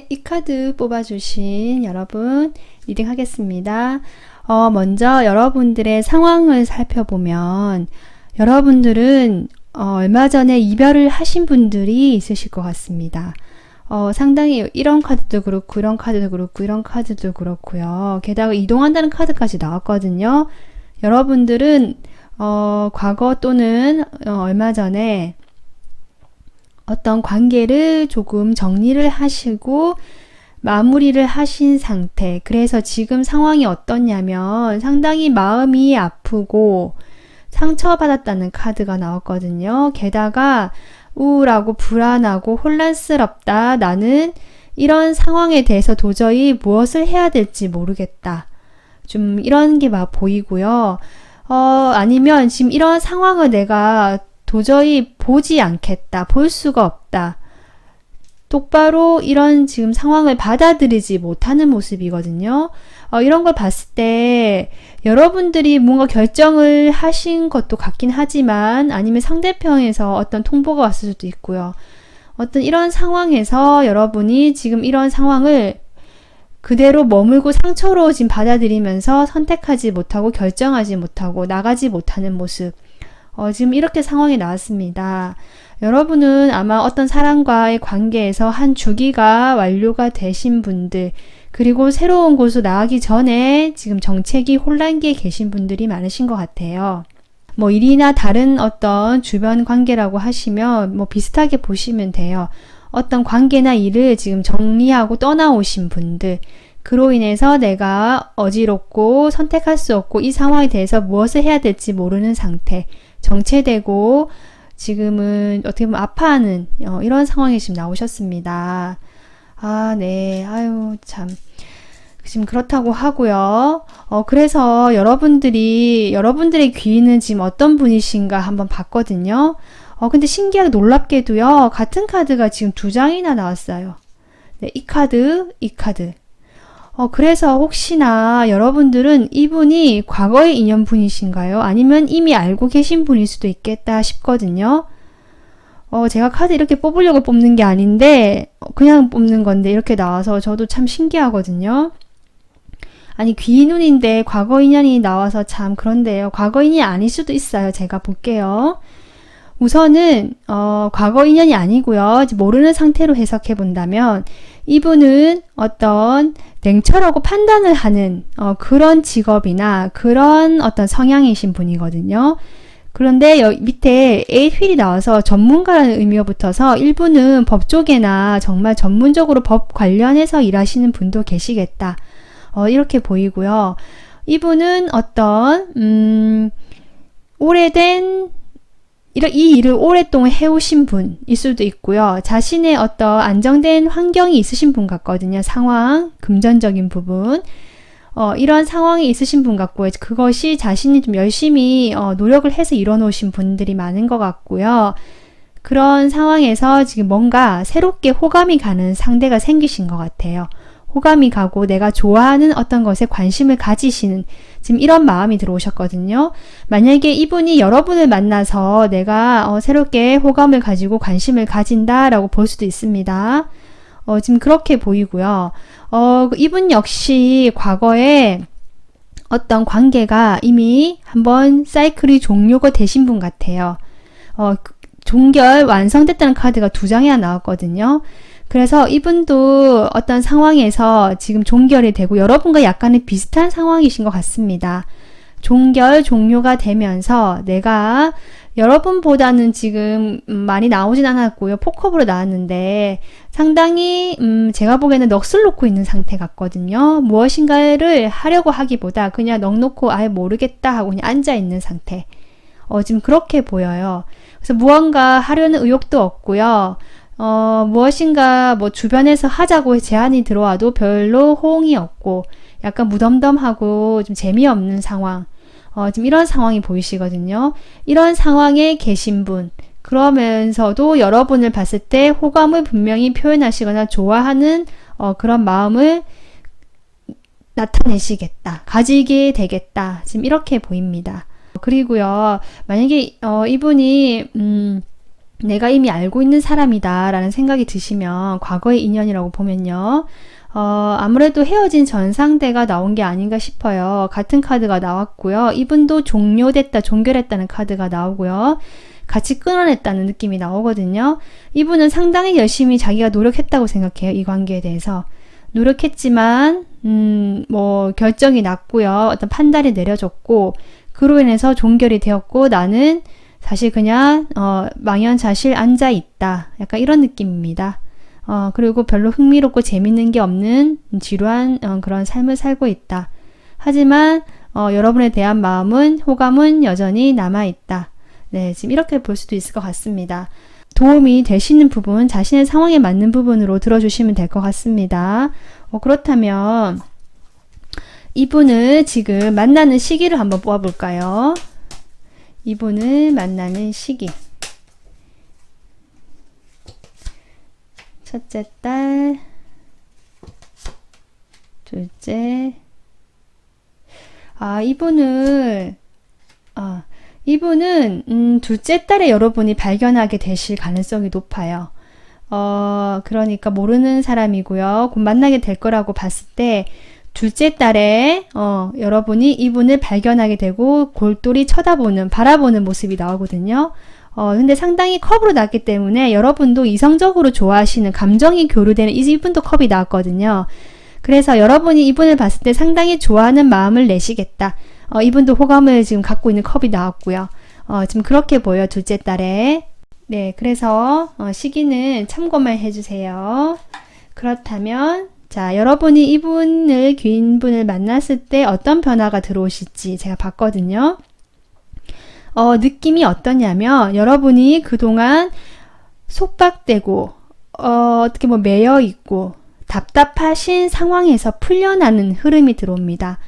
네, 이 카드 뽑아주신 여러분 리딩 하겠습니다. 먼저 여러분들의 상황을 살펴보면 여러분들은 얼마 전에 이별을 하신 분들이 있으실 것 같습니다. 상당히 이런 카드도 그렇고 이런 카드도 그렇고 이런 카드도 그렇고요. 게다가 이동한다는 카드까지 나왔거든요. 여러분들은 과거 또는 얼마 전에 어떤 관계를 조금 정리를 하시고 마무리를 하신 상태. 그래서 지금 상황이 어떻냐면 상당히 마음이 아프고 상처받았다는 카드가 나왔거든요. 게다가 우울하고 불안하고 혼란스럽다. 나는 이런 상황에 대해서 도저히 무엇을 해야 될지 모르겠다. 좀 이런 게 막 보이고요. 아니면 지금 이런 상황을 내가 도저히 보지 않겠다. 볼 수가 없다. 똑바로 이런 지금 상황을 받아들이지 못하는 모습이거든요. 이런 걸 봤을 때 여러분들이 뭔가 결정을 하신 것도 같긴 하지만 아니면 상대편에서 어떤 통보가 왔을 수도 있고요. 어떤 이런 상황에서 여러분이 지금 이런 상황을 그대로 머물고 상처로 지금 받아들이면서 선택하지 못하고 결정하지 못하고 나가지 못하는 모습. 지금 이렇게 상황이 나왔습니다. 여러분은 아마 어떤 사람과의 관계에서 한 주기가 완료가 되신 분들, 그리고 새로운 곳으로 나가기 전에 지금 정체기 혼란기에 계신 분들이 많으신 것 같아요. 뭐 일이나 다른 어떤 주변 관계라고 하시면 뭐 비슷하게 보시면 돼요. 어떤 관계나 일을 지금 정리하고 떠나오신 분들, 그로 인해서 내가 어지럽고 선택할 수 없고 이 상황에 대해서 무엇을 해야 될지 모르는 상태, 정체되고 지금은 어떻게 보면 아파하는 이런 상황이 지금 나오셨습니다. 네. 아유, 참. 지금 그렇다고 하고요. 그래서 여러분들의 귀인은 지금 어떤 분이신가 한번 봤거든요. 근데 신기하게 놀랍게도요. 같은 카드가 지금 두 장이나 나왔어요. 네, 이 카드, 이 카드. 그래서 혹시나 여러분들은 이분이 과거의 인연분이신가요? 아니면 이미 알고 계신 분일 수도 있겠다 싶거든요. 제가 카드 이렇게 뽑으려고 뽑는 게 아닌데 그냥 뽑는 건데 이렇게 나와서 저도 참 신기하거든요. 아니 귀인운인데 과거 인연이 나와서 참 그런데요. 과거 인연이 아닐 수도 있어요. 제가 볼게요. 우선은 과거 인연이 아니고요. 모르는 상태로 해석해 본다면 이분은 어떤 냉철하고 판단을 하는 그런 직업이나 그런 어떤 성향이신 분이거든요. 그런데 여기 밑에 8휠이 나와서 전문가라는 의미가 붙어서 일부는 법 쪽이나 정말 전문적으로 법 관련해서 일하시는 분도 계시겠다. 이렇게 보이고요. 이분은 어떤 오래된 이 일을 오랫동안 해오신 분일 수도 있고요. 자신의 어떤 안정된 환경이 있으신 분 같거든요. 상황, 금전적인 부분. 이런 상황이 있으신 분 같고요. 그것이 자신이 좀 열심히 노력을 해서 이뤄놓으신 분들이 많은 것 같고요. 그런 상황에서 지금 뭔가 새롭게 호감이 가는 상대가 생기신 것 같아요. 호감이 가고 내가 좋아하는 어떤 것에 관심을 가지시는 지금 이런 마음이 들어오셨거든요. 만약에 이분이 여러분을 만나서 내가 새롭게 호감을 가지고 관심을 가진다라고 볼 수도 있습니다. 지금 그렇게 보이고요. 이분 역시 과거에 어떤 관계가 이미 한번 사이클이 종료가 되신 분 같아요. 종결 완성됐다는 카드가 두 장이나 나왔거든요. 그래서 이분도 어떤 상황에서 지금 종결이 되고 여러분과 약간의 비슷한 상황이신 것 같습니다. 종결, 종료가 되면서 내가 여러분보다는 지금 많이 나오진 않았고요. 포컵으로 나왔는데 상당히 제가 보기에는 넋을 놓고 있는 상태 같거든요. 무엇인가를 하려고 하기보다 그냥 넋 놓고 아예 모르겠다 하고 그냥 앉아있는 상태. 지금 그렇게 보여요. 그래서 무언가 하려는 의욕도 없고요. 무엇인가 주변에서 하자고 제안이 들어와도 별로 호응이 없고 약간 무덤덤하고 좀 재미없는 상황. 지금 이런 상황이 보이시거든요. 이런 상황에 계신 분. 그러면서도 여러분을 봤을 때 호감을 분명히 표현하시거나 좋아하는 그런 마음을 나타내시겠다. 가지게 되겠다. 지금 이렇게 보입니다. 그리고요. 만약에 이분이 내가 이미 알고 있는 사람이다 라는 생각이 드시면 과거의 인연이라고 보면요. 아무래도 헤어진 전 상대가 나온 게 아닌가 싶어요. 같은 카드가 나왔고요. 이분도 종료됐다, 종결했다는 카드가 나오고요. 같이 끊어냈다는 느낌이 나오거든요. 이분은 상당히 열심히 자기가 노력했다고 생각해요. 이 관계에 대해서. 노력했지만 뭐 결정이 났고요. 어떤 판단이 내려졌고 그로 인해서 종결이 되었고 나는 사실 그냥 망연자실 앉아있다. 약간 이런 느낌입니다. 그리고 별로 흥미롭고 재밌는 게 없는 지루한 그런 삶을 살고 있다. 하지만 여러분에 대한 마음은 호감은 여전히 남아있다. 네, 지금 이렇게 볼 수도 있을 것 같습니다. 도움이 되시는 부분, 자신의 상황에 맞는 부분으로 들어주시면 될 것 같습니다. 그렇다면 이분을 지금 만나는 시기를 한번 뽑아볼까요? 이분을 만나는 시기. 첫째 달, 둘째. 이분은 둘째 달에 여러분이 발견하게 되실 가능성이 높아요. 그러니까 모르는 사람이고요. 곧 만나게 될 거라고 봤을 때 둘째 달에 여러분이 이분을 발견하게 되고 골똘히 쳐다보는, 바라보는 모습이 나오거든요. 근데 상당히 컵으로 나왔기 때문에 여러분도 이성적으로 좋아하시는 감정이 교류되는 이분도 컵이 나왔거든요. 그래서 여러분이 이분을 봤을 때 상당히 좋아하는 마음을 내시겠다. 이분도 호감을 지금 갖고 있는 컵이 나왔고요. 지금 그렇게 보여요. 둘째 달에. 네, 그래서 시기는 참고만 해주세요. 그렇다면 자, 여러분이 이분을, 귀인분을 만났을 때 어떤 변화가 들어오실지 제가 봤거든요. 느낌이 어떠냐면 여러분이 그동안 속박되고 어떻게 뭐 매여 있고 답답하신 상황에서 풀려나는 흐름이 들어옵니다.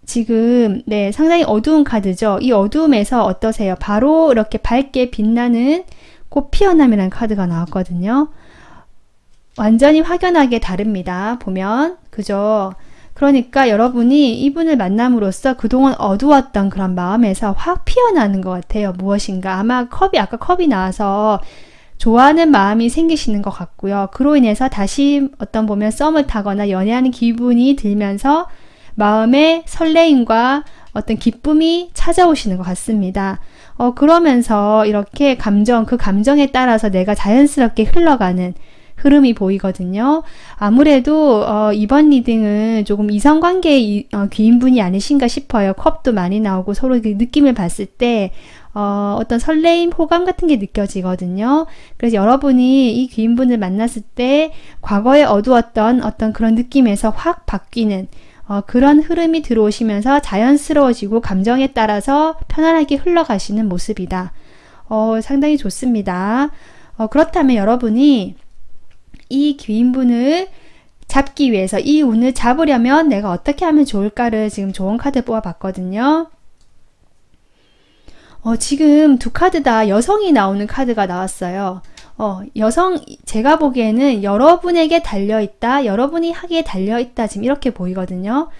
지금 네, 상당히 어두운 카드죠. 이 어두움에서 어떠세요? 바로 이렇게 밝게 빛나는 꽃 피어남이라는 카드가 나왔거든요. 완전히 확연하게 다릅니다. 보면 그죠? 그러니까 여러분이 이분을 만남으로써 그동안 어두웠던 그런 마음에서 확 피어나는 것 같아요. 무엇인가. 아마 아까 컵이 나와서 좋아하는 마음이 생기시는 것 같고요. 그로 인해서 다시 어떤 보면 썸을 타거나 연애하는 기분이 들면서 마음의 설레임과 어떤 기쁨이 찾아오시는 것 같습니다. 그러면서 이렇게 그 감정에 따라서 내가 자연스럽게 흘러가는 흐름이 보이거든요. 아무래도 이번 리딩은 조금 이성관계의 귀인분이 아니신가 싶어요. 컵도 많이 나오고 서로 그 느낌을 봤을 때 어떤 설레임, 호감 같은 게 느껴지거든요. 그래서 여러분이 이 귀인분을 만났을 때 과거에 어두웠던 어떤 그런 느낌에서 확 바뀌는 그런 흐름이 들어오시면서 자연스러워지고 감정에 따라서 편안하게 흘러가시는 모습이다. 상당히 좋습니다. 그렇다면 여러분이 이 귀인분을 잡기 위해서 이 운을 잡으려면 내가 어떻게 하면 좋을까를 지금 좋은 카드 뽑아봤거든요. 지금 두 카드 다 여성이 나오는 카드가 나왔어요. 제가 보기에는 여러분에게 달려있다, 여러분이 하기에 달려있다, 지금 이렇게 보이거든요.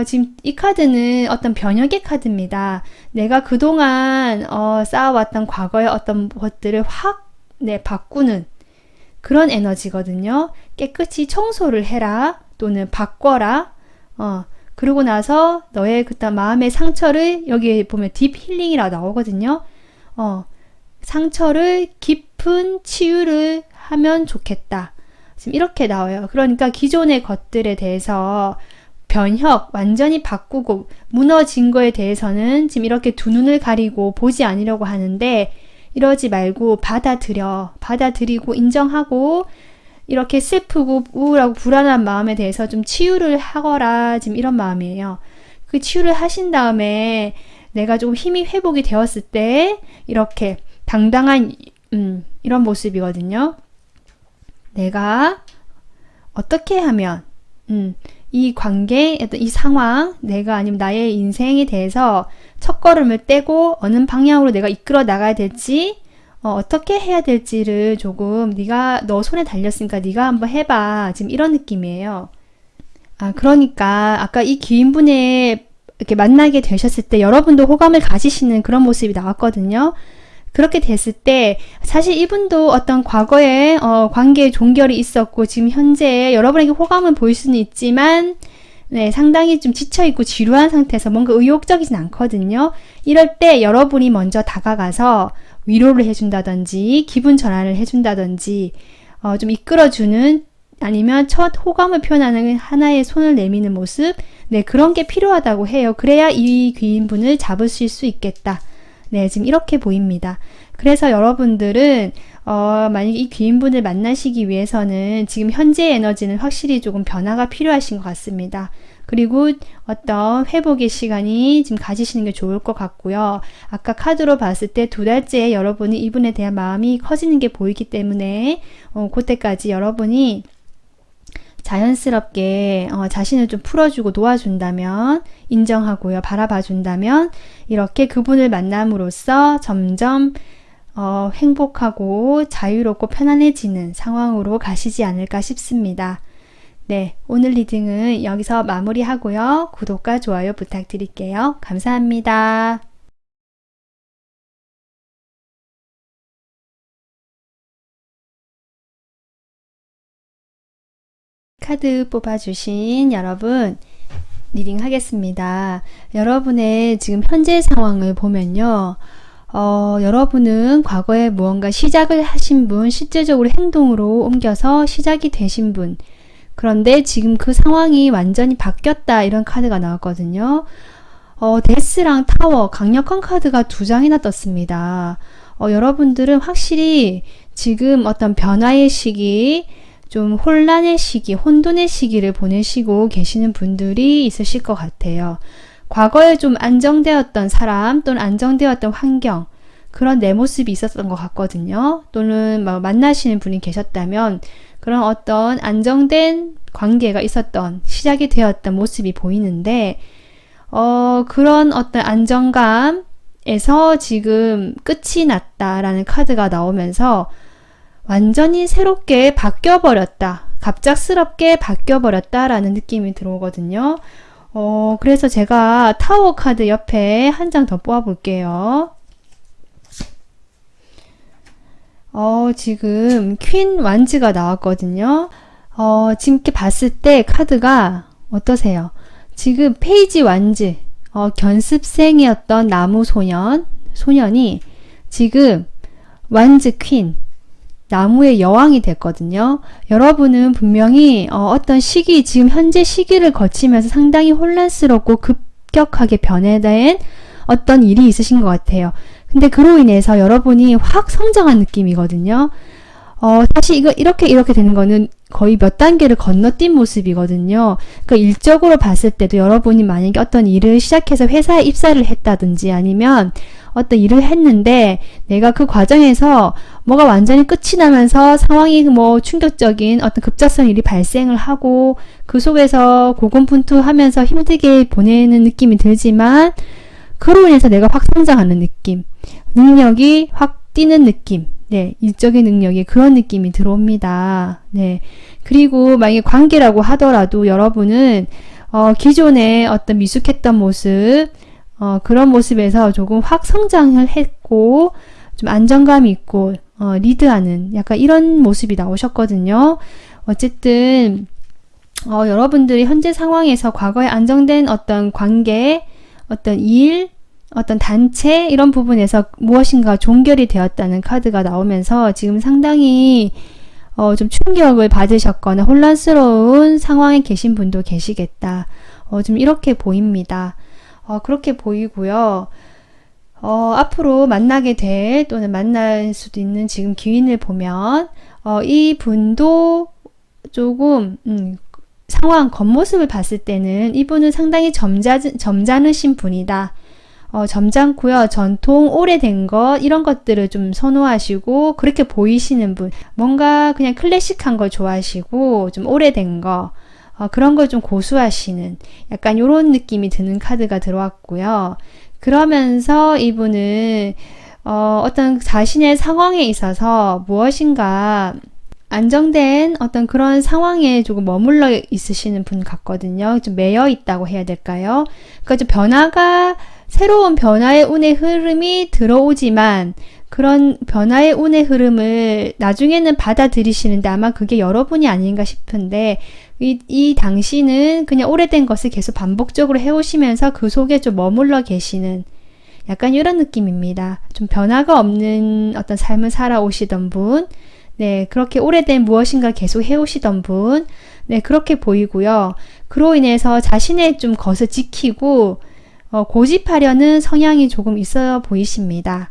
지금 이 카드는 어떤 변혁의 카드입니다. 내가 그동안 쌓아왔던 과거의 어떤 것들을 확 바꾸는 그런 에너지거든요. 깨끗이 청소를 해라, 또는 바꿔라. 그러고 나서 너의 그딴 마음의 상처를, 여기 보면 딥 힐링이라고 나오거든요. 상처를 깊은 치유를 하면 좋겠다. 지금 이렇게 나와요. 그러니까 기존의 것들에 대해서 변혁, 완전히 바꾸고 무너진 거에 대해서는 지금 이렇게 두 눈을 가리고 보지 않으려고 하는데, 이러지 말고 받아들이고 인정하고 이렇게 슬프고 우울하고 불안한 마음에 대해서 좀 치유를 하거라, 지금 이런 마음이에요. 그 치유를 하신 다음에 내가 좀 힘이 회복이 되었을 때 이렇게 당당한 이런 모습이거든요. 내가 어떻게 하면 이 관계, 어떤 이 상황, 내가 아니면 나의 인생에 대해서 첫걸음을 떼고 어느 방향으로 내가 이끌어 나가야 될지, 어떻게 해야 될지를 조금 너 손에 달렸으니까 네가 한번 해봐. 지금 이런 느낌이에요. 그러니까 아까 이 귀인분에 이렇게 만나게 되셨을 때 여러분도 호감을 가지시는 그런 모습이 나왔거든요. 그렇게 됐을 때 사실 이분도 어떤 과거에 관계에 종결이 있었고 지금 현재 여러분에게 호감을 보일 수는 있지만 네, 상당히 좀 지쳐있고 지루한 상태에서 뭔가 의욕적이진 않거든요. 이럴 때 여러분이 먼저 다가가서 위로를 해준다든지 기분 전환을 해준다든지 좀 이끌어주는 아니면 첫 호감을 표현하는 하나의 손을 내미는 모습 네, 그런 게 필요하다고 해요. 그래야 이 귀인분을 잡으실 수 있겠다. 네, 지금 이렇게 보입니다. 그래서 여러분들은 만약에 이 귀인분을 만나시기 위해서는 지금 현재의 에너지는 확실히 조금 변화가 필요하신 것 같습니다. 그리고 어떤 회복의 시간이 지금 가지시는 게 좋을 것 같고요. 아까 카드로 봤을 때 2달째에 여러분이 이분에 대한 마음이 커지는 게 보이기 때문에 그때까지 여러분이 자연스럽게 자신을 좀 풀어주고 도와준다면 인정하고요. 바라봐준다면 이렇게 그분을 만남으로써 점점 행복하고 자유롭고 편안해지는 상황으로 가시지 않을까 싶습니다. 네, 오늘 리딩은 여기서 마무리하고요. 구독과 좋아요 부탁드릴게요. 감사합니다. 카드 뽑아주신 여러분 리딩 하겠습니다. 여러분의 지금 현재 상황을 보면요. 여러분은 과거에 무언가 시작을 하신 분, 실제적으로 행동으로 옮겨서 시작이 되신 분, 그런데 지금 그 상황이 완전히 바뀌었다 이런 카드가 나왔거든요. 데스랑 타워, 강력한 카드가 2장이나 떴습니다. 여러분들은 확실히 지금 어떤 변화의 시기, 좀 혼란의 시기, 혼돈의 시기를 보내시고 계시는 분들이 있으실 것 같아요. 과거에 좀 안정되었던 사람 또는 안정되었던 환경, 그런 내 모습이 있었던 것 같거든요. 또는 만나시는 분이 계셨다면 그런 어떤 안정된 관계가 있었던, 시작이 되었던 모습이 보이는데 그런 어떤 안정감에서 지금 끝이 났다라는 카드가 나오면서 완전히 새롭게 바뀌어버렸다. 갑작스럽게 바뀌어버렸다라는 느낌이 들어오거든요. 그래서 제가 타워 카드 옆에 한 장 더 뽑아볼게요. 지금 퀸 완즈가 나왔거든요. 지금 이렇게 봤을 때 카드가 어떠세요? 지금 페이지 완즈, 견습생이었던 나무 소년이 지금 완즈 퀸, 나무의 여왕이 됐거든요. 여러분은 분명히 어떤 시기, 지금 현재 시기를 거치면서 상당히 혼란스럽고 급격하게 변화된 어떤 일이 있으신 것 같아요. 근데 그로 인해서 여러분이 확 성장한 느낌이거든요. 사실 이렇게 되는 거는 거의 몇 단계를 건너뛴 모습이거든요. 그러니까 일적으로 봤을 때도 여러분이 만약에 어떤 일을 시작해서 회사에 입사를 했다든지 아니면 어떤 일을 했는데 내가 그 과정에서 뭐가 완전히 끝이 나면서 상황이 충격적인 어떤 급작스러운 일이 발생을 하고 그 속에서 고군분투하면서 힘들게 보내는 느낌이 들지만 그로 인해서 내가 확 성장하는 느낌, 능력이 확 뛰는 느낌, 네, 일적인 능력이 그런 느낌이 들어옵니다. 네. 그리고 만약에 관계라고 하더라도 여러분은 기존에 어떤 미숙했던 모습, 그런 모습에서 조금 확 성장을 했고 좀 안정감이 있고 리드하는 약간 이런 모습이 나오셨거든요. 어쨌든 여러분들이 현재 상황에서 과거에 안정된 어떤 관계, 어떤 일, 어떤 단체 이런 부분에서 무엇인가 종결이 되었다는 카드가 나오면서 지금 상당히 좀 충격을 받으셨거나 혼란스러운 상황에 계신 분도 계시겠다. 좀 이렇게 보입니다. 그렇게 보이고요. 앞으로 만나게 될 또는 만날 수도 있는 지금 기운을 보면 이 분도 조금 상황 겉모습을 봤을 때는 이분은 상당히 점잖으신 분이다. 점잖고요. 전통 오래된 것 이런 것들을 좀 선호하시고 그렇게 보이시는 분, 뭔가 그냥 클래식한 걸 좋아하시고 좀 오래된 거 그런 걸 좀 고수하시는 약간 이런 느낌이 드는 카드가 들어왔고요. 그러면서 이분은 어떤 자신의 상황에 있어서 무엇인가 안정된 어떤 그런 상황에 조금 머물러 있으시는 분 같거든요. 좀 매여 있다고 해야 될까요? 그러니까 좀 새로운 변화의 운의 흐름이 들어오지만 그런 변화의 운의 흐름을 나중에는 받아들이시는데 아마 그게 여러분이 아닌가 싶은데 이 당신은 그냥 오래된 것을 계속 반복적으로 해오시면서 그 속에 좀 머물러 계시는 약간 이런 느낌입니다. 좀 변화가 없는 어떤 삶을 살아오시던 분, 네, 그렇게 오래된 무엇인가 계속 해오시던 분, 네, 그렇게 보이고요. 그로 인해서 자신의 좀 것을 지키고 고집하려는 성향이 조금 있어 보이십니다.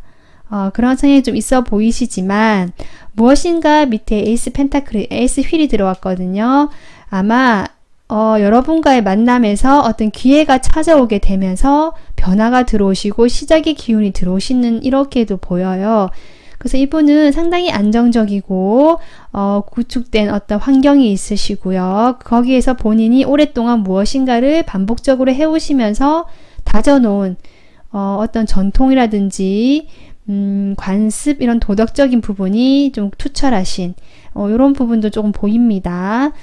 그런 성향이 좀 있어 보이시지만 무엇인가 밑에 에이스 펜타클, 에이스 휠이 들어왔거든요. 아마 여러분과의 만남에서 어떤 기회가 찾아오게 되면서 변화가 들어오시고 시작의 기운이 들어오시는 이렇게도 보여요. 그래서 이분은 상당히 안정적이고 구축된 어떤 환경이 있으시고요. 거기에서 본인이 오랫동안 무엇인가를 반복적으로 해오시면서 다져놓은 어떤 전통이라든지 관습 이런 도덕적인 부분이 좀 투철하신 이런 부분도 조금 보입니다.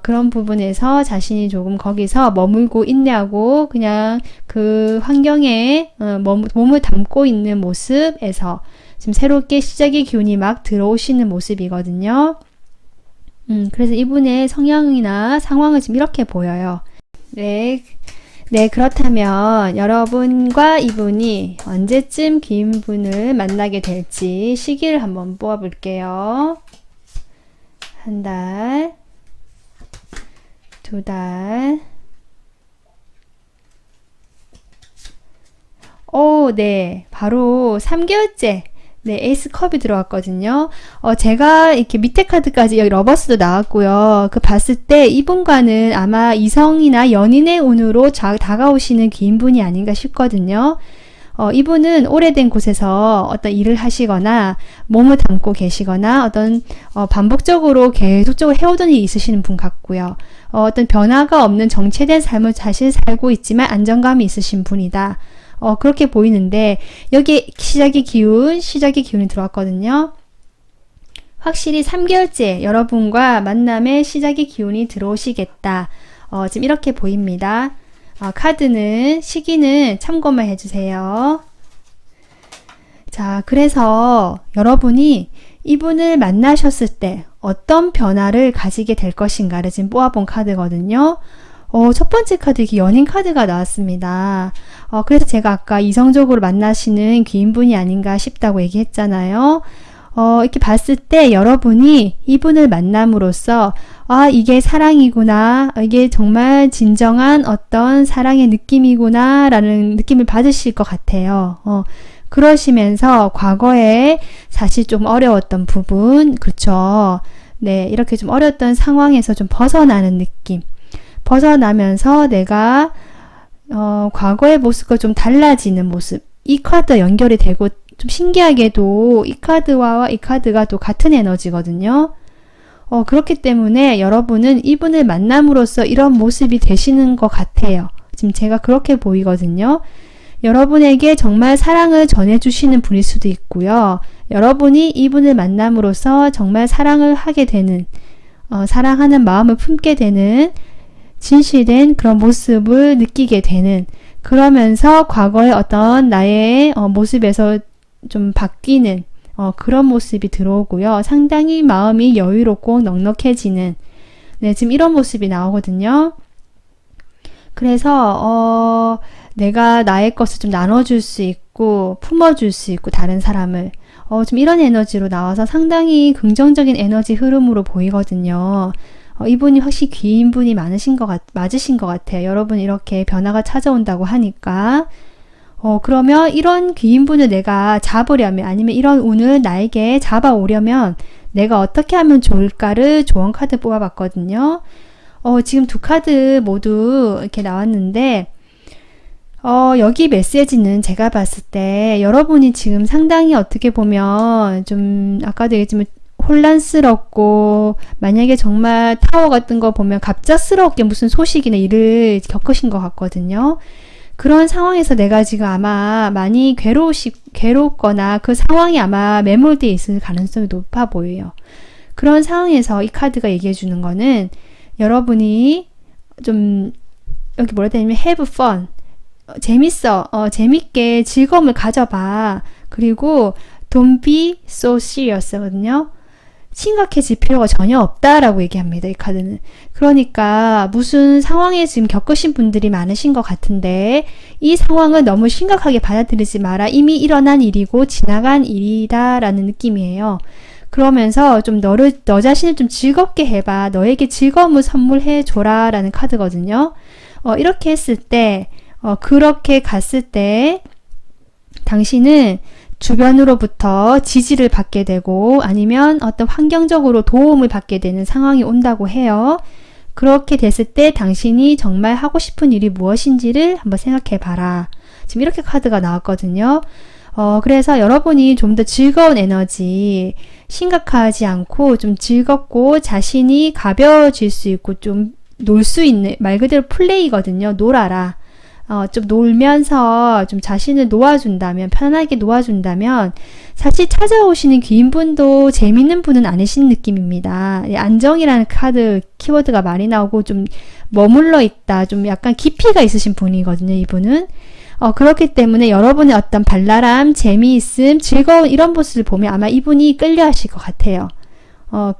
그런 부분에서 자신이 조금 거기서 머물고 인내하고 그냥 그 환경에 몸을 담고 있는 모습에서 지금 새롭게 시작의 기운이 막 들어오시는 모습이거든요. 그래서 이분의 성향이나 상황은 지금 이렇게 보여요. 네. 네, 그렇다면 여러분과 이분이 언제쯤 귀인분을 만나게 될지 시기를 한번 뽑아볼게요. 한 달, 두 달. 네, 바로 3개월째. 네, 에이스 컵이 들어왔거든요. 제가 이렇게 밑에 카드까지 여기 러버스도 나왔고요. 그 봤을 때 이분과는 아마 이성이나 연인의 운으로 다가오시는 귀인분이 아닌가 싶거든요. 이분은 오래된 곳에서 어떤 일을 하시거나 몸을 담고 계시거나 어떤 반복적으로 계속적으로 해오던 일이 있으시는 분 같고요. 어떤 변화가 없는 정체된 삶을 자신 살고 있지만 안정감이 있으신 분이다. 그렇게 보이는데 여기에 시작의 기운이 들어왔거든요. 확실히 3개월째 여러분과 만남의 시작의 기운이 들어오시겠다. 지금 이렇게 보입니다. 카드는 시기는 참고만 해주세요. 자, 그래서 여러분이 이분을 만나셨을 때 어떤 변화를 가지게 될 것인가를 지금 뽑아본 카드거든요. 첫 번째 카드 이렇게 연인 카드가 나왔습니다. 그래서 제가 아까 이성적으로 만나시는 귀인분이 아닌가 싶다고 얘기했잖아요. 이렇게 봤을 때 여러분이 이분을 만남으로써 이게 사랑이구나, 이게 정말 진정한 어떤 사랑의 느낌이구나 라는 느낌을 받으실 것 같아요. 그러시면서 과거에 사실 좀 어려웠던 부분, 그렇죠. 네, 이렇게 좀 어려웠던 상황에서 좀 벗어나는 느낌. 벗어나면서 내가 과거의 모습과 좀 달라지는 모습. 이 카드 연결이 되고 좀 신기하게도 이 카드와 이 카드가 또 같은 에너지거든요. 그렇기 때문에 여러분은 이분을 만남으로써 이런 모습이 되시는 것 같아요. 지금 제가 그렇게 보이거든요. 여러분에게 정말 사랑을 전해주시는 분일 수도 있고요. 여러분이 이분을 만남으로써 정말 사랑을 하게 되는, 사랑하는 마음을 품게 되는 진실된 그런 모습을 느끼게 되는, 그러면서 과거의 어떤 나의 모습에서 좀 바뀌는 그런 모습이 들어오고요. 상당히 마음이 여유롭고 넉넉해지는, 네, 지금 이런 모습이 나오거든요. 그래서 내가 나의 것을 좀 나눠줄 수 있고 품어줄 수 있고 다른 사람을 좀 이런 에너지로 나와서 상당히 긍정적인 에너지 흐름으로 보이거든요. 이분이 확실히 귀인분이 맞으신 것 같아요. 여러분 이렇게 변화가 찾아온다고 하니까 그러면 이런 귀인분을 내가 잡으려면, 아니면 이런 운을 나에게 잡아오려면 내가 어떻게 하면 좋을까를 조언 카드 뽑아봤거든요. 지금 두 카드 모두 이렇게 나왔는데 여기 메시지는 제가 봤을 때 여러분이 지금 상당히 어떻게 보면 좀 아까도 얘기했지만 혼란스럽고, 만약에 정말 타워 같은 거 보면 갑작스럽게 무슨 소식이나 일을 겪으신 것 같거든요. 그런 상황에서 내가 지금 아마 많이 괴롭거나 그 상황이 아마 매몰되어 있을 가능성이 높아 보여요. 그런 상황에서 이 카드가 얘기해 주는 거는 여러분이 좀 여기 뭐라 해야 되냐면 have fun, 재밌게 즐거움을 가져봐. 그리고 Don't be so serious거든요. 심각해질 필요가 전혀 없다라고 얘기합니다. 이 카드는. 그러니까 무슨 상황에 지금 겪으신 분들이 많으신 것 같은데 이 상황은 너무 심각하게 받아들이지 마라. 이미 일어난 일이고 지나간 일이다 라는 느낌이에요. 그러면서 좀 너 자신을 좀 즐겁게 해봐. 너에게 즐거움을 선물해 줘라 라는 카드거든요. 이렇게 했을 때 그렇게 갔을 때 당신은 주변으로부터 지지를 받게 되고 아니면 어떤 환경적으로 도움을 받게 되는 상황이 온다고 해요. 그렇게 됐을 때 당신이 정말 하고 싶은 일이 무엇인지를 한번 생각해 봐라. 지금 이렇게 카드가 나왔거든요. 그래서 여러분이 좀 더 즐거운 에너지, 심각하지 않고 좀 즐겁고 자신이 가벼워질 수 있고 좀 놀 수 있는, 말 그대로 플레이거든요. 놀아라. 좀 놀면서 좀 자신을 놓아준다면, 편안하게 놓아준다면, 사실 찾아오시는 귀인분도 재밌는 분은 아니신 느낌입니다. 안정이라는 카드, 키워드가 많이 나오고 좀 머물러 있다, 좀 약간 깊이가 있으신 분이거든요, 이분은. 그렇기 때문에 여러분의 어떤 발랄함, 재미있음, 즐거운 이런 모습을 보면 아마 이분이 끌려 하실 것 같아요.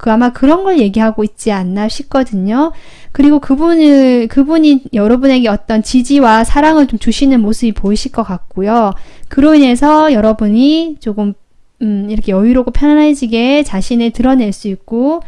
아마 그런 걸 얘기하고 있지 않나 싶거든요. 그리고 그분이 여러분에게 어떤 지지와 사랑을 좀 주시는 모습이 보이실 것 같고요. 그로 인해서 여러분이 조금, 이렇게 여유롭고 편안해지게 자신을 드러낼 수 있고,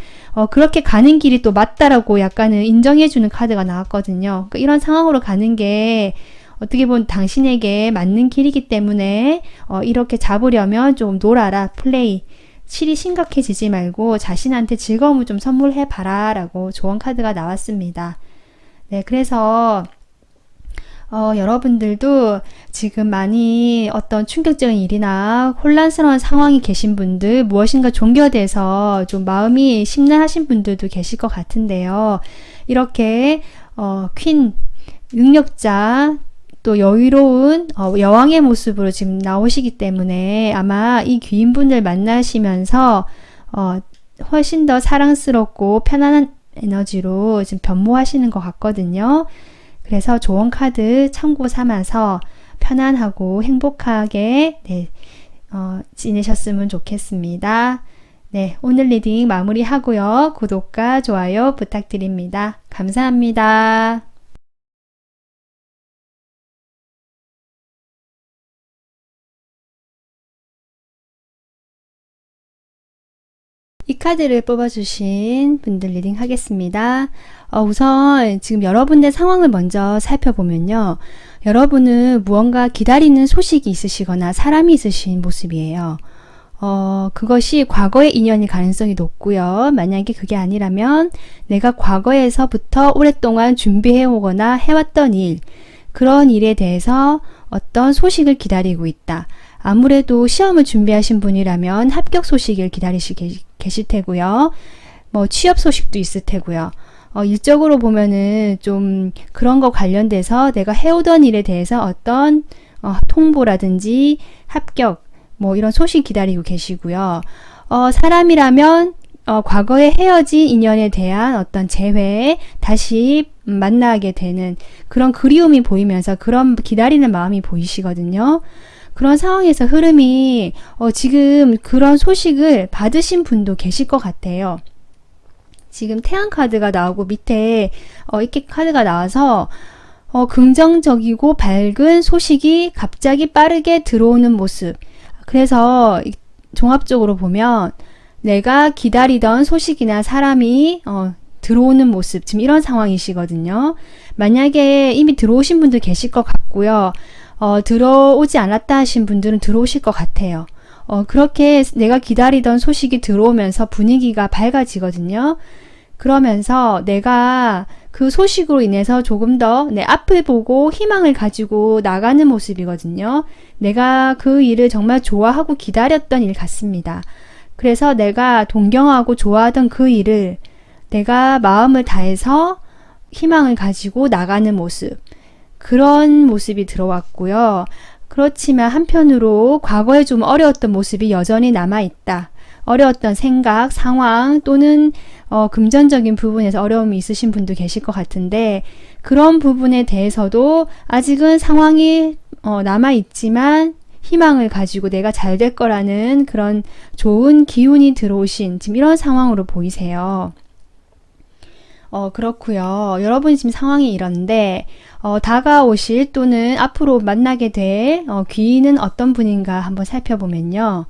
그렇게 가는 길이 또 맞다라고 약간은 인정해주는 카드가 나왔거든요. 그러니까 이런 상황으로 가는 게 어떻게 보면 당신에게 맞는 길이기 때문에, 이렇게 잡으려면 좀 놀아라, 플레이. 실이 심각해지지 말고 자신한테 즐거움을 좀 선물해봐라 라고 조언 카드가 나왔습니다. 네, 그래서 여러분들도 지금 많이 어떤 충격적인 일이나 혼란스러운 상황이 계신 분들, 무엇인가 종결돼서 좀 마음이 심란하신 분들도 계실 것 같은데요. 이렇게 퀸, 능력자, 또 여유로운 여왕의 모습으로 지금 나오시기 때문에 아마 이 귀인분들 만나시면서 훨씬 더 사랑스럽고 편안한 에너지로 지금 변모하시는 것 같거든요. 그래서 조언 카드 참고 삼아서 편안하고 행복하게 지내셨으면 좋겠습니다. 네, 오늘 리딩 마무리하고요. 구독과 좋아요 부탁드립니다. 감사합니다. 이 카드를 뽑아주신 분들 리딩 하겠습니다. 우선 지금 여러분의 상황을 먼저 살펴보면요. 여러분은 무언가 기다리는 소식이 있으시거나 사람이 있으신 모습이에요. 그것이 과거의 인연일 가능성이 높고요. 만약에 그게 아니라면 내가 과거에서부터 오랫동안 준비해 오거나 해왔던 일, 그런 일에 대해서 어떤 소식을 기다리고 있다. 아무래도 시험을 준비하신 분이라면 합격 소식을 계실 테고요. 취업 소식도 있을 테고요. 일적으로 보면은 좀 그런 거 관련돼서 내가 해오던 일에 대해서 어떤 통보라든지 합격, 이런 소식 기다리고 계시고요. 사람이라면 과거에 헤어진 인연에 대한 어떤 재회, 다시 만나게 되는 그런 그리움이 보이면서 그런 기다리는 마음이 보이시거든요. 그런 상황에서 흐름이 지금 그런 소식을 받으신 분도 계실 것 같아요. 지금 태양 카드가 나오고 밑에 이렇게 카드가 나와서 긍정적이고 밝은 소식이 갑자기 빠르게 들어오는 모습. 그래서 종합적으로 보면 내가 기다리던 소식이나 사람이 들어오는 모습, 지금 이런 상황이시거든요. 만약에 이미 들어오신 분들 계실 것 같고요. 들어오지 않았다 하신 분들은 들어오실 것 같아요. 그렇게 내가 기다리던 소식이 들어오면서 분위기가 밝아지거든요. 그러면서 내가 그 소식으로 인해서 조금 더 내 앞을 보고 희망을 가지고 나가는 모습이거든요. 내가 그 일을 정말 좋아하고 기다렸던 일 같습니다. 그래서 내가 동경하고 좋아하던 그 일을 내가 마음을 다해서 희망을 가지고 나가는 모습, 그런 모습이 들어왔고요. 그렇지만 한편으로 과거에 좀 어려웠던 모습이 여전히 남아있다. 어려웠던 생각, 상황 또는 금전적인 부분에서 어려움이 있으신 분도 계실 것 같은데 그런 부분에 대해서도 아직은 상황이 남아있지만 희망을 가지고 내가 잘 될 거라는 그런 좋은 기운이 들어오신 지금 이런 상황으로 보이세요. 그렇고요. 여러분이 지금 상황이 이런데 다가오실 또는 앞으로 만나게 될 귀인은 어떤 분인가 한번 살펴보면요.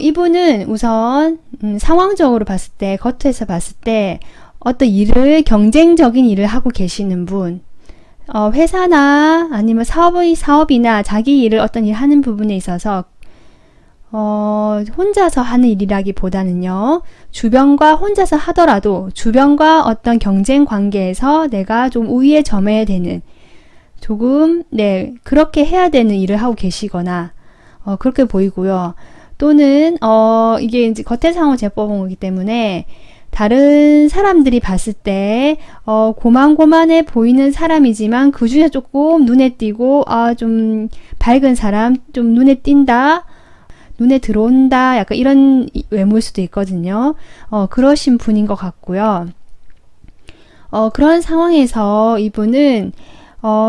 이분은 우선 상황적으로 봤을 때, 겉에서 봤을 때 어떤 일을, 경쟁적인 일을 하고 계시는 분, 회사나 아니면 사업이나 자기 일을 어떤 일 하는 부분에 있어서 혼자서 하는 일이라기보다는요, 주변과 혼자서 하더라도 주변과 어떤 경쟁 관계에서 내가 좀 우위에 점해야 되는, 조금, 네, 그렇게 해야 되는 일을 하고 계시거나, 그렇게 보이고요. 또는, 이게 이제 겉의 상황을 제가 뽑은 거기 때문에, 다른 사람들이 봤을 때, 고만고만해 보이는 사람이지만, 그 중에 조금 눈에 띄고, 좀 밝은 사람, 좀 눈에 띈다, 눈에 들어온다, 약간 이런 외모일 수도 있거든요. 그러신 분인 것 같고요. 그런 상황에서 이분은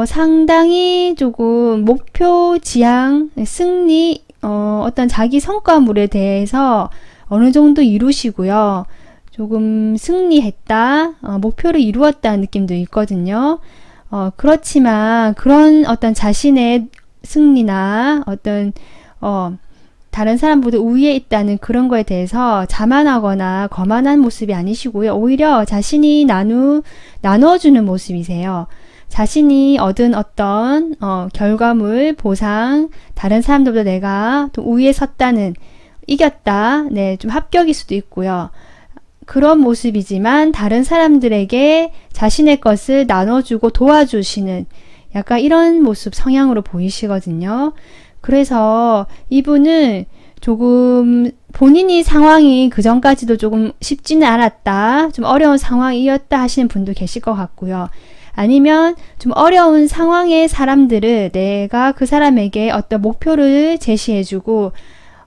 상당히 조금 목표 지향, 승리, 어떤 자기 성과물에 대해서 어느 정도 이루시고요. 조금 승리했다, 목표를 이루었다는 느낌도 있거든요. 그렇지만 그런 어떤 자신의 승리나 어떤 다른 사람보다 우위에 있다는 그런 거에 대해서 자만하거나 거만한 모습이 아니시고요. 오히려 자신이 나눠주는 모습이세요. 자신이 얻은 어떤 결과물, 보상, 다른 사람들보다 내가 좀 우위에 섰다는, 이겼다, 네, 좀 합격일 수도 있고요. 그런 모습이지만 다른 사람들에게 자신의 것을 나눠주고 도와주시는 약간 이런 모습, 성향으로 보이시거든요. 그래서 이분은 조금 본인이 상황이 그 전까지도 조금 쉽지는 않았다, 좀 어려운 상황이었다 하시는 분도 계실 것 같고요. 아니면 좀 어려운 상황의 사람들을 내가 그 사람에게 어떤 목표를 제시해주고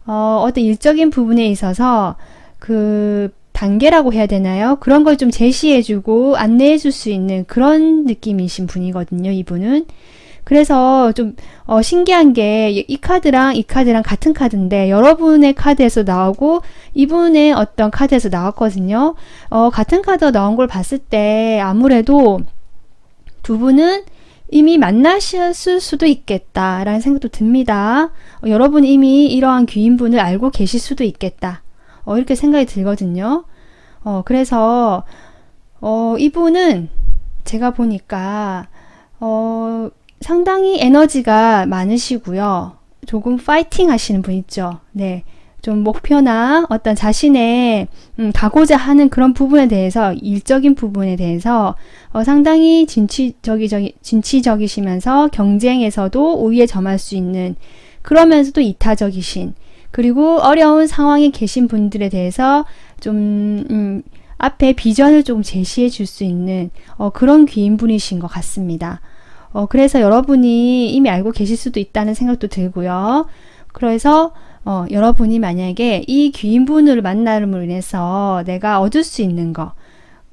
어떤 일적인 부분에 있어서 그 단계라고 해야 되나요? 그런 걸 좀 제시해주고 안내해줄 수 있는 그런 느낌이신 분이거든요, 이분은. 그래서 좀 신기한 게 이 카드랑 이 카드랑 같은 카드인데 여러분의 카드에서 나오고 이분의 어떤 카드에서 나왔거든요. 같은 카드가 나온 걸 봤을 때 아무래도 두 분은 이미 만나셨을 수도 있겠다라는 생각도 듭니다. 여러분이 이미 이러한 귀인분을 알고 계실 수도 있겠다. 이렇게 생각이 들거든요. 그래서 이분은 제가 보니까 상당히 에너지가 많으시고요. 조금 파이팅 하시는 분 있죠. 네. 좀 목표나 어떤 자신의 가고자 하는 그런 부분에 대해서, 일적인 부분에 대해서 상당히 진취적이시면서 경쟁에서도 우위에 점할 수 있는, 그러면서도 이타적이신, 그리고 어려운 상황에 계신 분들에 대해서 좀 앞에 비전을 좀 제시해 줄 수 있는 그런 귀인분이신 것 같습니다. 그래서 여러분이 이미 알고 계실 수도 있다는 생각도 들고요. 그래서 여러분이 만약에 이 귀인분을 만남으로 인해서 내가 얻을 수 있는 거,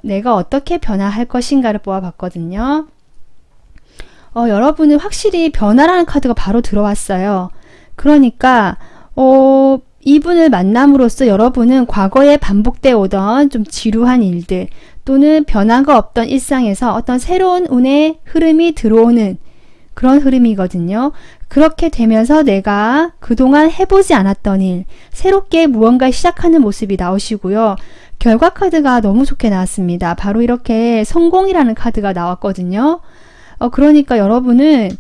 내가 어떻게 변화할 것인가를 뽑아봤거든요. 여러분은 확실히 변화라는 카드가 바로 들어왔어요. 그러니까 이분을 만남으로써 여러분은 과거에 반복되어 오던 좀 지루한 일들 또는 변화가 없던 일상에서 어떤 새로운 운의 흐름이 들어오는 그런 흐름이거든요. 그렇게 되면서 내가 그동안 해보지 않았던 일, 새롭게 무언가 시작하는 모습이 나오시고요. 결과 카드가 너무 좋게 나왔습니다. 바로 이렇게 성공이라는 카드가 나왔거든요. 그러니까 여러분은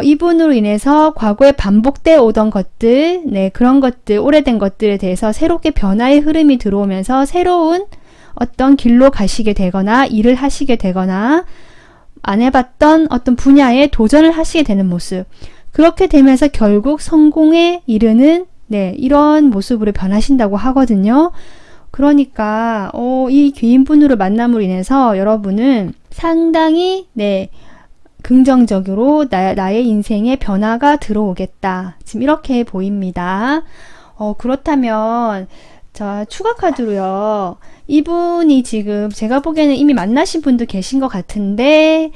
이분으로 인해서 과거에 반복되어 오던 것들, 네, 그런 것들, 오래된 것들에 대해서 새롭게 변화의 흐름이 들어오면서 새로운 어떤 길로 가시게 되거나 일을 하시게 되거나 안 해봤던 어떤 분야에 도전을 하시게 되는 모습, 그렇게 되면서 결국 성공에 이르는, 네, 이런 모습으로 변하신다고 하거든요. 그러니까 이 귀인분으로 만남으로 인해서 여러분은 상당히, 네, 긍정적으로 나의 인생에 변화가 들어오겠다, 지금 이렇게 보입니다. 그렇다면 자, 추가 카드로요, 이분이 지금 제가 보기에는 이미 만나신 분도 계신 것 같은데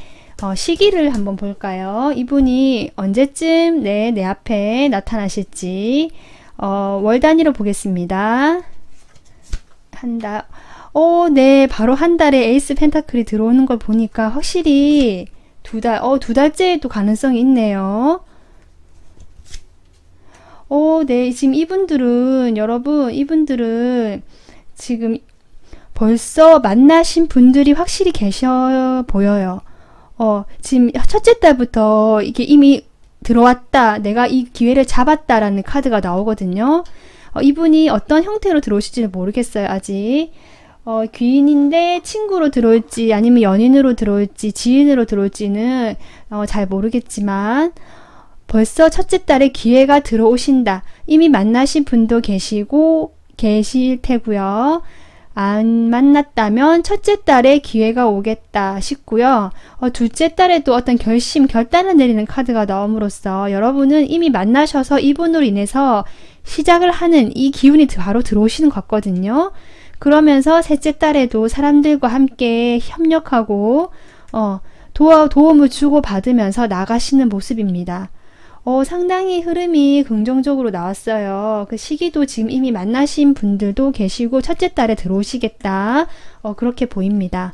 시기를 한번 볼까요? 이분이 언제쯤 내 앞에 나타나실지 월 단위로 보겠습니다. 한 달, 네, 바로 한 달에 에이스 펜타클이 들어오는 걸 보니까 확실히 두 달째에도 가능성이 있네요. 네, 지금 이분들은 지금 벌써 만나신 분들이 확실히 계셔 보여요. 지금 첫째 달부터 이게 이미 들어왔다, 내가 이 기회를 잡았다라는 카드가 나오거든요. 이분이 어떤 형태로 들어오실지는 모르겠어요, 아직. 귀인인데 친구로 들어올지 아니면 연인으로 들어올지 지인으로 들어올지는 잘 모르겠지만 벌써 첫째 달에 기회가 들어오신다. 이미 만나신 분도 계실 테고요. 안 만났다면 첫째 달에 기회가 오겠다 싶고요. 둘째 달에도 어떤 결단을 내리는 카드가 나옴으로써 여러분은 이미 만나셔서 이분으로 인해서 시작을 하는 이 기운이 바로 들어오시는 것 같거든요. 그러면서 셋째 달에도 사람들과 함께 협력하고 도움을 주고 받으면서 나가시는 모습입니다. 상당히 흐름이 긍정적으로 나왔어요. 그 시기도 지금 이미 만나신 분들도 계시고 첫째 달에 들어오시겠다. 그렇게 보입니다.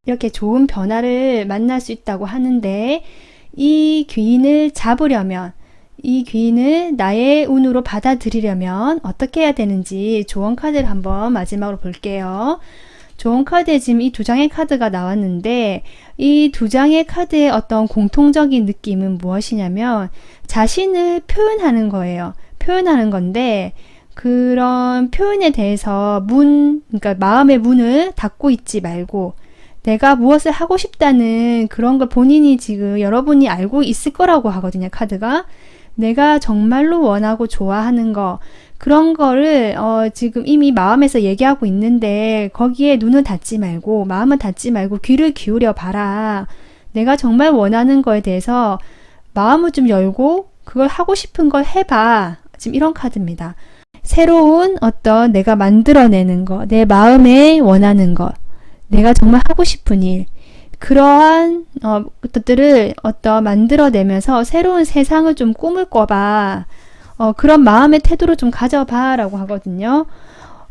이렇게 좋은 변화를 만날 수 있다고 하는데 이 귀인을 잡으려면 이 귀인을 나의 운으로 받아들이려면 어떻게 해야 되는지 조언 카드를 한번 마지막으로 볼게요. 조언 카드에 지금 이 두 장의 카드가 나왔는데 이 두 장의 카드의 어떤 공통적인 느낌은 무엇이냐면 자신을 표현하는 거예요. 표현하는 건데 그런 표현에 대해서 그러니까 마음의 문을 닫고 있지 말고 내가 무엇을 하고 싶다는 그런 걸 본인이 지금 여러분이 알고 있을 거라고 하거든요, 카드가. 내가 정말로 원하고 좋아하는 거, 그런 거를 지금 이미 마음에서 얘기하고 있는데 거기에 눈을 닫지 말고 마음을 닫지 말고 귀를 기울여 봐라. 내가 정말 원하는 거에 대해서 마음을 좀 열고 그걸 하고 싶은 걸 해봐. 지금 이런 카드입니다. 새로운 어떤 내가 만들어내는 거, 내 마음에 원하는 것, 내가 정말 하고 싶은 일, 그러한 것들을 만들어내면서 새로운 세상을 좀 꿈을 꿔봐. 그런 마음의 태도를 좀 가져봐 라고 하거든요.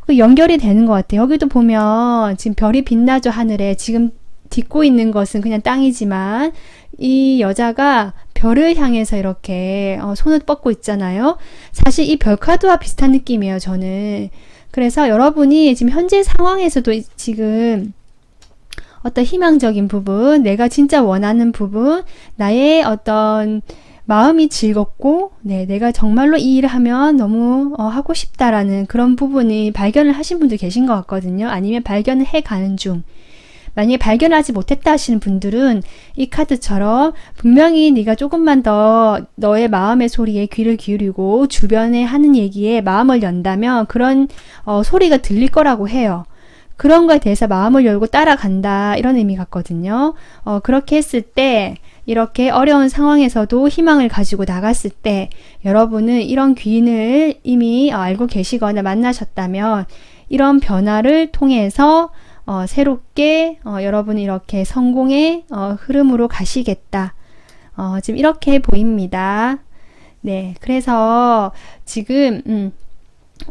그 연결이 되는 것 같아요. 여기도 보면 지금 별이 빛나죠, 하늘에. 지금 딛고 있는 것은 그냥 땅이지만 이 여자가 별을 향해서 이렇게 손을 뻗고 있잖아요. 사실 이 별 카드와 비슷한 느낌이에요, 저는. 그래서 여러분이 지금 현재 상황에서도 지금 어떤 희망적인 부분, 내가 진짜 원하는 부분, 나의 어떤 마음이 즐겁고 내가 정말로 이 일을 하면 너무 하고 싶다라는 그런 부분이 발견을 하신 분도 계신 것 같거든요. 아니면 발견을 해가는 중. 만약에 발견하지 못했다 하시는 분들은 이 카드처럼 분명히 네가 조금만 더 너의 마음의 소리에 귀를 기울이고 주변에 하는 얘기에 마음을 연다면 그런 소리가 들릴 거라고 해요. 그런 거에 대해서 마음을 열고 따라간다, 이런 의미 같거든요. 그렇게 했을 때 이렇게 어려운 상황에서도 희망을 가지고 나갔을 때 여러분은 이런 귀인을 이미 알고 계시거나 만나셨다면 이런 변화를 통해서 새롭게 여러분이 이렇게 성공의 흐름으로 가시겠다. 지금 이렇게 보입니다. 네, 그래서 지금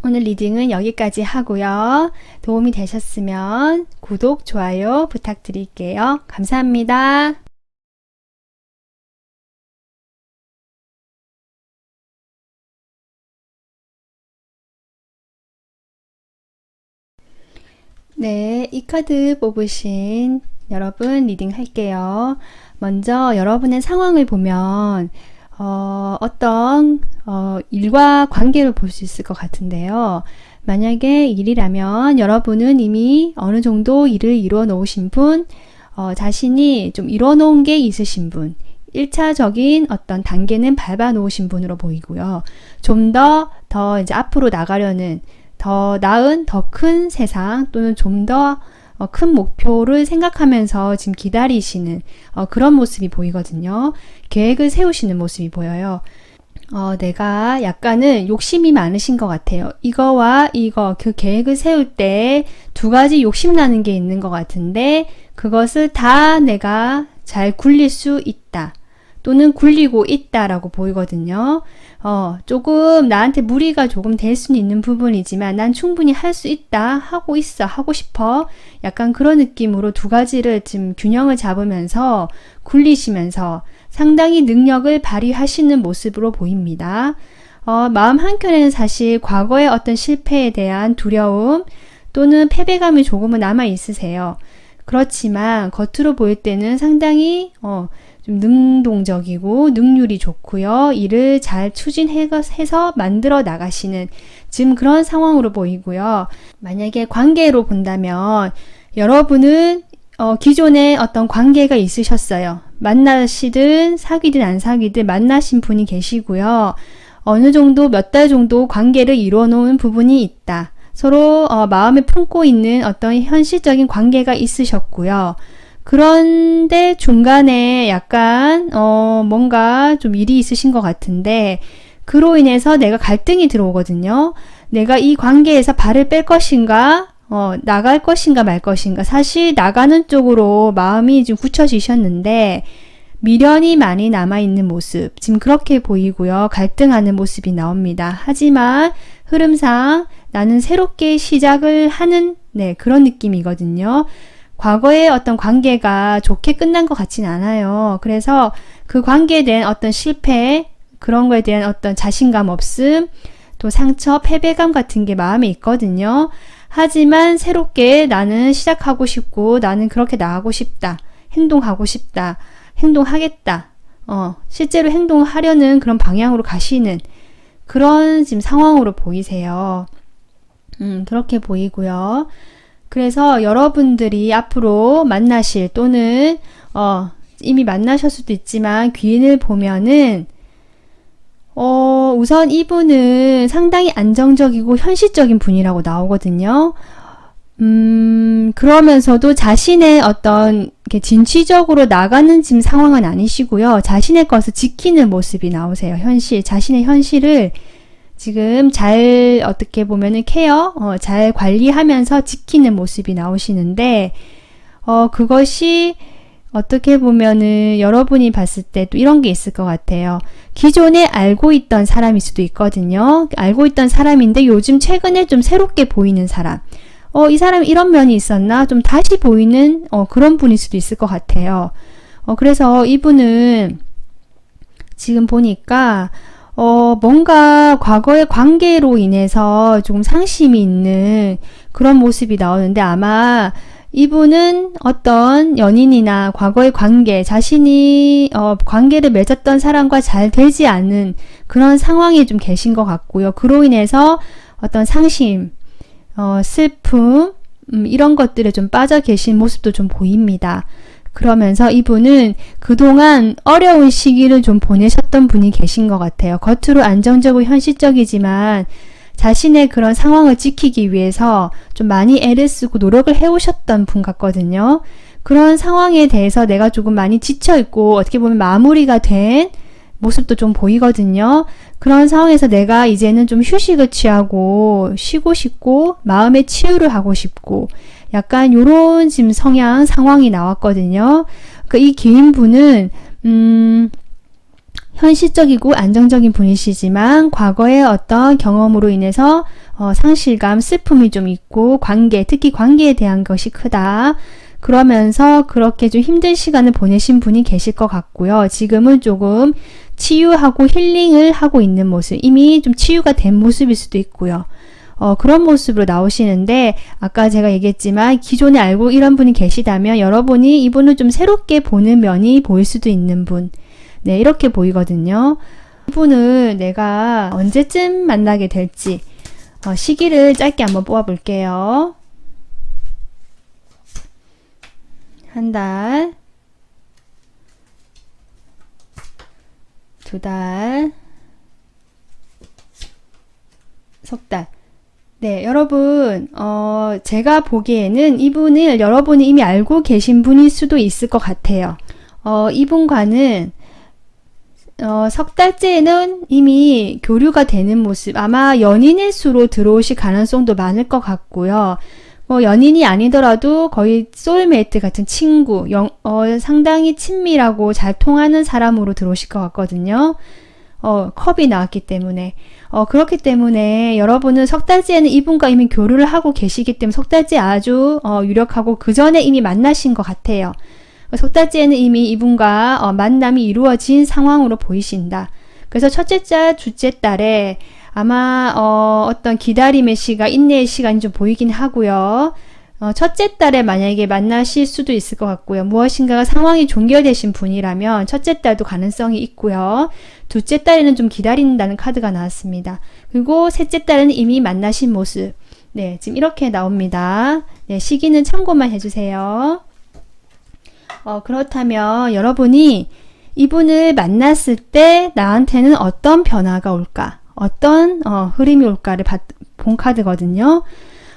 오늘 리딩은 여기까지 하고요. 도움이 되셨으면 구독, 좋아요 부탁드릴게요. 감사합니다. 네, 이 카드 뽑으신 여러분 리딩 할게요. 먼저 여러분의 상황을 보면 어떤 일과 관계를 볼 수 있을 것 같은데요. 만약에 일이라면 여러분은 이미 어느 정도 일을 이루어 놓으신 분, 자신이 좀 이루어 놓은 게 있으신 분, 1차적인 어떤 단계는 밟아 놓으신 분으로 보이고요. 좀 더 이제 앞으로 나가려는 더 나은, 더 큰 세상 또는 좀 더 큰 목표를 생각하면서 지금 기다리시는 그런 모습이 보이거든요. 계획을 세우시는 모습이 보여요. 내가 약간은 욕심이 많으신 것 같아요. 이거와 이거, 그 계획을 세울 때 두 가지 욕심나는 게 있는 것 같은데 그것을 다 내가 잘 굴릴 수 있다. 또는 굴리고 있다라고 보이거든요. 조금 나한테 무리가 조금 될 수는 있는 부분이지만 난 충분히 할 수 있다. 하고 있어. 하고 싶어. 약간 그런 느낌으로 두 가지를 지금 균형을 잡으면서 굴리시면서 상당히 능력을 발휘하시는 모습으로 보입니다. 마음 한켠에는 사실 과거의 어떤 실패에 대한 두려움 또는 패배감이 조금은 남아 있으세요. 그렇지만 겉으로 보일 때는 상당히 좀 능동적이고 능률이 좋고요. 일을 잘 추진해서 만들어 나가시는 지금 그런 상황으로 보이고요. 만약에 관계로 본다면 여러분은 기존에 어떤 관계가 있으셨어요. 만나시든 사귀든 안 사귀든 만나신 분이 계시고요. 어느 정도 몇 달 정도 관계를 이루어 놓은 부분이 있다. 서로 마음에 품고 있는 어떤 현실적인 관계가 있으셨고요. 그런데 중간에 약간 뭔가 좀 일이 있으신 것 같은데 그로 인해서 내가 갈등이 들어오거든요. 내가 이 관계에서 발을 뺄 것인가 나갈 것인가 말 것인가. 사실 나가는 쪽으로 마음이 좀 굳혀지셨는데 미련이 많이 남아있는 모습 지금 그렇게 보이고요. 갈등하는 모습이 나옵니다. 하지만 흐름상 나는 새롭게 시작을 하는 그런 느낌이거든요. 과거의 어떤 관계가 좋게 끝난 것 같진 않아요. 그래서 그 관계에 대한 어떤 실패, 그런 거에 대한 어떤 자신감 없음, 또 상처, 패배감 같은 게 마음에 있거든요. 하지만 새롭게 나는 시작하고 싶고 나는 그렇게 나가고 싶다. 행동하고 싶다. 행동하겠다. 실제로 행동하려는 그런 방향으로 가시는 그런 지금 상황으로 보이세요. 그렇게 보이고요. 그래서 여러분들이 앞으로 만나실 또는 이미 만나셨을 수도 있지만 귀인을 보면은 우선 이분은 상당히 안정적이고 현실적인 분이라고 나오거든요. 그러면서도 자신의 어떤 이렇게 진취적으로 나가는 지금 상황은 아니시고요. 자신의 것을 지키는 모습이 나오세요. 자신의 현실을 지금 잘 어떻게 보면은 잘 관리하면서 지키는 모습이 나오시는데 그것이 어떻게 보면은 여러분이 봤을 때 또 이런 게 있을 것 같아요. 기존에 알고 있던 사람일 수도 있거든요. 알고 있던 사람인데 요즘 최근에 좀 새롭게 보이는 사람. 이 사람 이런 면이 있었나? 좀 다시 보이는 그런 분일 수도 있을 것 같아요. 그래서 이분은 지금 보니까 뭔가 과거의 관계로 인해서 조금 상심이 있는 그런 모습이 나오는데 아마 이분은 어떤 연인이나 과거의 관계, 자신이 관계를 맺었던 사람과 잘 되지 않은 그런 상황에 좀 계신 것 같고요. 그로 인해서 어떤 상심, 슬픔, 이런 것들에 좀 빠져 계신 모습도 좀 보입니다. 그러면서 이분은 그동안 어려운 시기를 좀 보내셨던 분이 계신 것 같아요. 겉으로 안정적이고 현실적이지만 자신의 그런 상황을 지키기 위해서 좀 많이 애를 쓰고 노력을 해오셨던 분 같거든요. 그런 상황에 대해서 내가 조금 많이 지쳐있고 어떻게 보면 마무리가 된 모습도 좀 보이거든요. 그런 상황에서 내가 이제는 좀 휴식을 취하고 쉬고 싶고 마음의 치유를 하고 싶고 약간 요런 지금 상황이 나왔거든요. 그러니까 이 기인분은 현실적이고 안정적인 분이시지만 과거의 어떤 경험으로 인해서 상실감, 슬픔이 좀 있고 특히 관계에 대한 것이 크다. 그러면서 그렇게 좀 힘든 시간을 보내신 분이 계실 것 같고요. 지금은 조금 치유하고 힐링을 하고 있는 모습, 이미 좀 치유가 된 모습일 수도 있고요. 그런 모습으로 나오시는데 아까 제가 얘기했지만 기존에 알고 이런 분이 계시다면 여러분이 이분을 좀 새롭게 보는 면이 보일 수도 있는 분. 네, 이렇게 보이거든요. 이분을 내가 언제쯤 만나게 될지 시기를 짧게 한번 뽑아볼게요. 한 달, 두 달, 석 달. 네, 여러분, 제가 보기에는 이분을 여러분이 이미 알고 계신 분일 수도 있을 것 같아요. 이분과는 석 달째에는 이미 교류가 되는 모습, 아마 연인의 수로 들어오실 가능성도 많을 것 같고요. 뭐 연인이 아니더라도 거의 소울메이트 같은 친구, 상당히 친밀하고 잘 통하는 사람으로 들어오실 것 같거든요. 컵이 나왔기 때문에. 그렇기 때문에 여러분은 석 달째에는 이분과 이미 교류를 하고 계시기 때문에 석 달째 아주 유력하고 그 전에 이미 만나신 것 같아요. 석 달째에는 이미 이분과 만남이 이루어진 상황으로 보이신다. 그래서 첫째 달, 둘째 달에 아마 어떤 기다림의 시간, 인내의 시간이 좀 보이긴 하고요. 첫째 달에 만약에 만나실 수도 있을 것 같고요. 무엇인가가 상황이 종결되신 분이라면 첫째 달도 가능성이 있고요. 둘째 달에는 좀 기다린다는 카드가 나왔습니다. 그리고 셋째 달에는 이미 만나신 모습. 네, 지금 이렇게 나옵니다. 네, 시기는 참고만 해주세요. 그렇다면 여러분이 이분을 만났을 때 나한테는 어떤 변화가 올까? 어떤 흐름이 올까를 본 카드거든요.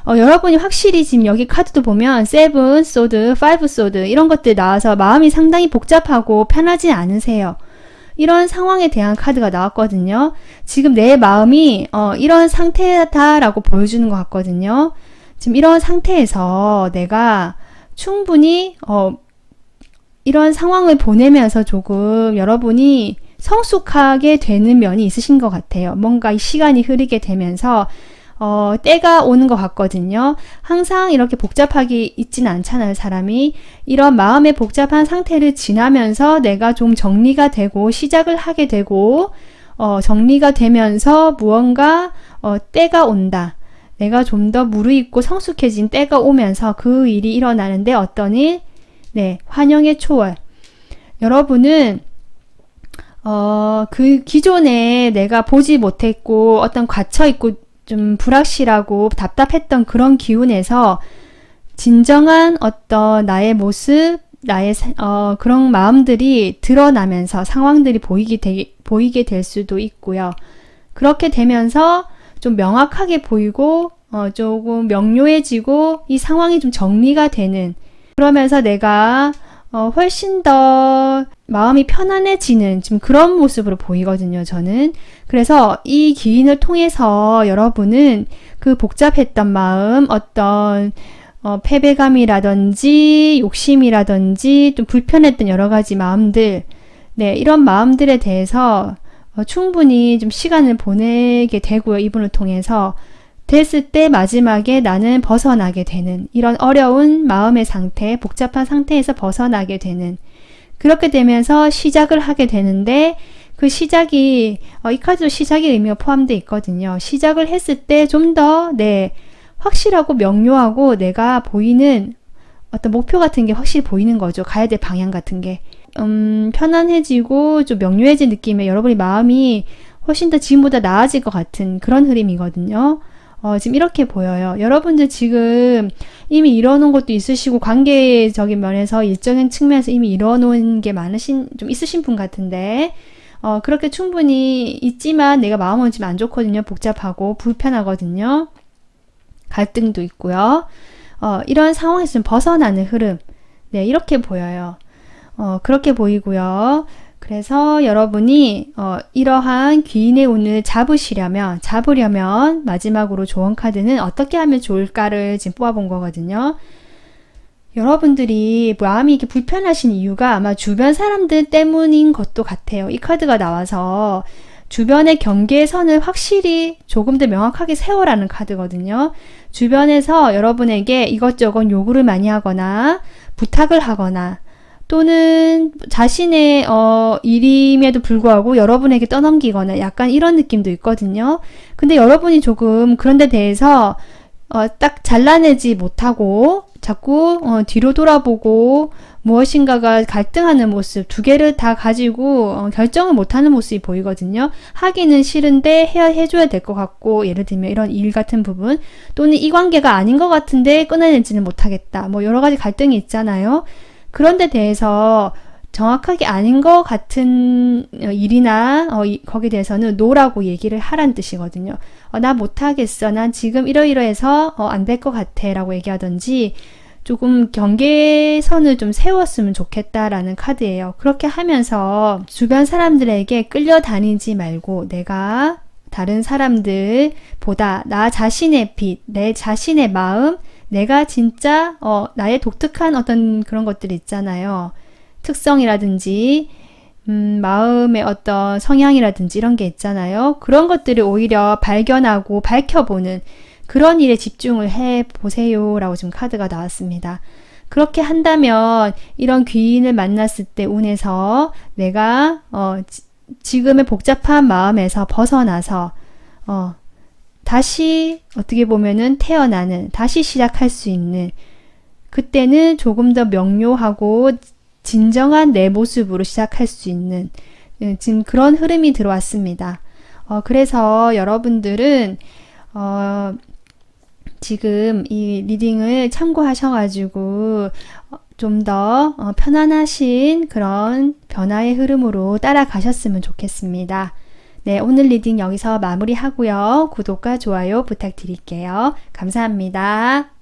여러분이 확실히 지금 여기 카드도 보면 세븐 소드, 파이브 소드 이런 것들 나와서 마음이 상당히 복잡하고 편하지 않으세요. 이런 상황에 대한 카드가 나왔거든요. 지금 내 마음이 이런 상태다라고 보여주는 것 같거든요. 지금 이런 상태에서 내가 충분히 이런 상황을 보내면서 조금 여러분이 성숙하게 되는 면이 있으신 것 같아요. 뭔가 이 시간이 흐르게 되면서 때가 오는 것 같거든요. 항상 이렇게 복잡하게 있진 않잖아요, 사람이. 이런 마음의 복잡한 상태를 지나면서 내가 좀 정리가 되고 시작을 하게 되고 정리가 되면서 무언가 때가 온다. 내가 좀 더 무르익고 성숙해진 때가 오면서 그 일이 일어나는데 어떤 일? 네, 환영의 초월. 여러분은 그 기존에 내가 보지 못했고 어떤 갇혀있고 좀 불확실하고 답답했던 그런 기운에서 진정한 어떤 나의 모습, 나의 그런 마음들이 드러나면서 상황들이 보이게 될 수도 있고요. 그렇게 되면서 좀 명확하게 보이고 조금 명료해지고 이 상황이 좀 정리가 되는, 그러면서 내가 훨씬 더 마음이 편안해지는 지금 그런 모습으로 보이거든요, 저는. 그래서 이 기인을 통해서 여러분은 그 복잡했던 마음, 어떤 패배감이라든지 욕심이라든지 좀 불편했던 여러 가지 마음들, 네, 이런 마음들에 대해서 충분히 좀 시간을 보내게 되고요, 이분을 통해서. 됐을 때 마지막에 나는 벗어나게 되는, 이런 어려운 마음의 상태, 복잡한 상태에서 벗어나게 되는, 그렇게 되면서 시작을 하게 되는데 그 시작이 이 카드도 시작의 의미가 포함되어 있거든요. 시작을 했을 때 좀 더 확실하고 명료하고 내가 보이는 어떤 목표 같은 게 확실히 보이는 거죠. 가야 될 방향 같은 게 편안해지고 좀 명료해진 느낌에 여러분의 마음이 훨씬 더 지금보다 나아질 것 같은 그런 흐름이거든요. 지금 이렇게 보여요. 여러분들 지금 이미 이뤄놓은 것도 있으시고 관계적인 면에서 일정한 측면에서 이미 이뤄놓은 게 좀 있으신 분 같은데 그렇게 충분히 있지만 내가 마음은 지금 안 좋거든요. 복잡하고 불편하거든요. 갈등도 있고요. 이런 상황에서 좀 벗어나는 흐름, 네, 이렇게 보여요. 그렇게 보이고요. 그래서 여러분이 이러한 귀인의 운을 잡으려면 마지막으로 조언 카드는 어떻게 하면 좋을까를 지금 뽑아본 거거든요. 여러분들이 마음이 이렇게 불편하신 이유가 아마 주변 사람들 때문인 것도 같아요. 이 카드가 나와서 주변의 경계선을 확실히 조금 더 명확하게 세워라는 카드거든요. 주변에서 여러분에게 이것저것 요구를 많이 하거나 부탁을 하거나 또는 자신의 일임에도 불구하고 여러분에게 떠넘기거나 약간 이런 느낌도 있거든요. 근데 여러분이 조금 그런 데 대해서 딱 잘라내지 못하고 자꾸 뒤로 돌아보고 무엇인가가 갈등하는 모습, 두 개를 다 가지고 결정을 못하는 모습이 보이거든요. 하기는 싫은데 해줘야 될 것 같고, 예를 들면 이런 일 같은 부분, 또는 이 관계가 아닌 것 같은데 끊어내지는 못하겠다, 뭐 여러 가지 갈등이 있잖아요. 그런 데 대해서 정확하게 아닌 것 같은 일이나 거기에 대해서는 노라고 얘기를 하란 뜻이거든요. 나 못하겠어, 난 지금 이러이러해서 안 될 것 같아 라고 얘기하던지 조금 경계선을 좀 세웠으면 좋겠다라는 카드예요. 그렇게 하면서 주변 사람들에게 끌려다니지 말고 내가 다른 사람들보다 나 자신의 빛, 내 자신의 마음, 내가 진짜 나의 독특한 어떤 그런 것들이 있잖아요. 특성이라든지 마음의 어떤 성향이라든지 이런 게 있잖아요. 그런 것들을 오히려 발견하고 밝혀보는 그런 일에 집중을 해보세요 라고 지금 카드가 나왔습니다. 그렇게 한다면 이런 귀인을 만났을 때 운에서 내가 지금의 복잡한 마음에서 벗어나서 다시 어떻게 보면은 태어나는, 다시 시작할 수 있는, 그때는 조금 더 명료하고 진정한 내 모습으로 시작할 수 있는 지금 그런 흐름이 들어왔습니다. 그래서 여러분들은 지금 이 리딩을 참고하셔가지고 좀 더 편안하신 그런 변화의 흐름으로 따라가셨으면 좋겠습니다. 네, 오늘 리딩 여기서 마무리하고요. 구독과 좋아요 부탁드릴게요. 감사합니다.